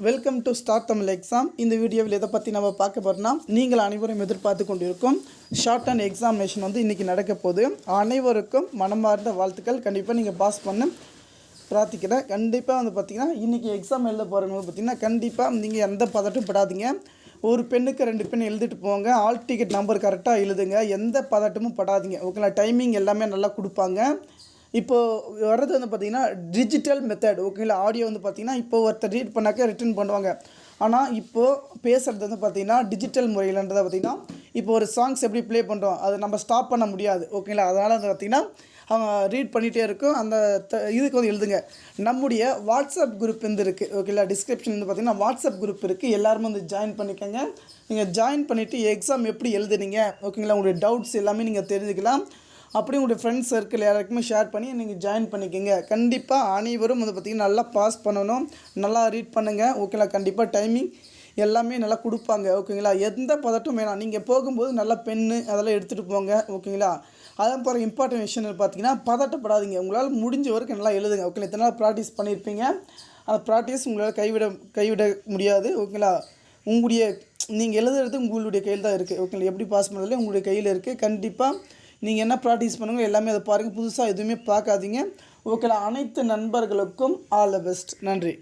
Welcome to start Tamil exam. இந்த வீடியோவில் எதை பற்றி நம்ம பார்க்க போகிறோம்னா, நீங்கள் அனைவரும் எதிர்பார்த்து கொண்டிருக்கும் ஷார்ட்ஹேண்ட் எக்ஸாமினேஷன் இன்றைக்கி நடக்க போகுது. அனைவருக்கும் மனமார்ந்த வாழ்த்துக்கள். கண்டிப்பாக நீங்கள் பாஸ் பண்ண பிரார்த்திக்கிறேன். கண்டிப்பாக பார்த்திங்கன்னா இன்றைக்கி எக்ஸாம் எழுத போகிறவங்க பார்த்திங்கன்னா கண்டிப்பாக நீங்கள் எந்த பதட்டும் படாதீங்க. ஒரு பெண்ணுக்கு 2 பெண் எழுதிட்டு போங்க. ஆல் டிக்கெட் நம்பர் கரெக்டாக எழுதுங்க. எந்த பதட்டமும் படாதீங்க. ஓகேங்களா? டைமிங் எல்லாமே நல்லா கொடுப்பாங்க. இப்போது வர்றது பார்த்திங்கன்னா டிஜிட்டல் மெத்தட். ஓகேங்களா? ஆடியோ பார்த்திங்கன்னா இப்போது ஒருத்தர் ரீட் பண்ணாக்க ரிட்டன் பண்ணுவாங்க. ஆனால் இப்போது பேசுகிறது பார்த்திங்கன்னா டிஜிட்டல் முறையில்ன்றதை பார்த்திங்கன்னா இப்போ ஒரு சாங்ஸ் எப்படி ப்ளே பண்ணுறோம் அதை நம்ம ஸ்டாப் பண்ண முடியாது. ஓகேங்களா? அதனால் பார்த்திங்கன்னா அவங்க ரீட் பண்ணிகிட்டே இருக்கும். அந்த இதுக்கு எழுதுங்க. நம்முடைய வாட்ஸ்அப் குரூப் இருக்குது. ஓகேங்களா? டிஸ்கிரிப்ஷன் பார்த்திங்கன்னா வாட்ஸ்அப் குரூப் இருக்குது. எல்லாருமே ஜாயின் பண்ணிக்கோங்க. நீங்கள் ஜாயின் பண்ணிவிட்டு எக்ஸாம் எப்படி எழுதுனீங்க, ஓகேங்களா, உங்களுடைய டவுட்ஸ் எல்லாமே நீங்கள் தெரிஞ்சுக்கலாம். அப்படி உங்களுடைய ஃப்ரெண்ட்ஸ் சர்க்கிள் யாருக்குமே ஷேர் பண்ணி நீங்கள் ஜாயின் பண்ணிக்கோங்க. கண்டிப்பாக அனைவரும் பார்த்திங்கன்னா நல்லா பாஸ் பண்ணணும். நல்லா ரீட் பண்ணுங்கள். ஓகேங்களா? கண்டிப்பாக டைமிங் எல்லாமே நல்லா கொடுப்பாங்க. ஓகேங்களா? எந்த பதட்டும் வேணாம். நீங்கள் போகும்போது நல்லா பென்னு அதெல்லாம் எடுத்துகிட்டு போங்க. ஓகேங்களா? அதான் போகிற இம்பார்ட்டன்ட் விஷயம் பார்த்தீங்கன்னா பதட்டப்படாதீங்க. உங்களால் முடிஞ்ச வரைக்கும் நல்லா எழுதுங்க. ஓகேங்களா? இத்தனை நாள் ப்ராக்டிஸ் பண்ணியிருப்பீங்க. அந்த ப்ராக்டிஸ் உங்களால் கைவிட முடியாது. ஓகேங்களா? உங்களுடைய நீங்கள் எழுதுறது உங்களுடைய கையில் தான் இருக்குது. ஓகேங்களா? எப்படி பாஸ் பண்ணுறதுல உங்களுடைய கையில் இருக்குது. கண்டிப்பாக நீங்கள் என்ன ப்ராக்டிஸ் பண்ணுங்கள் எல்லாமே அதை பாருங்கள். புதுசாக எதுவுமே பார்க்காதீங்க. ஓகேங்களா? அனைத்து நண்பர்களுக்கும் ஆல் த பெஸ்ட். நன்றி.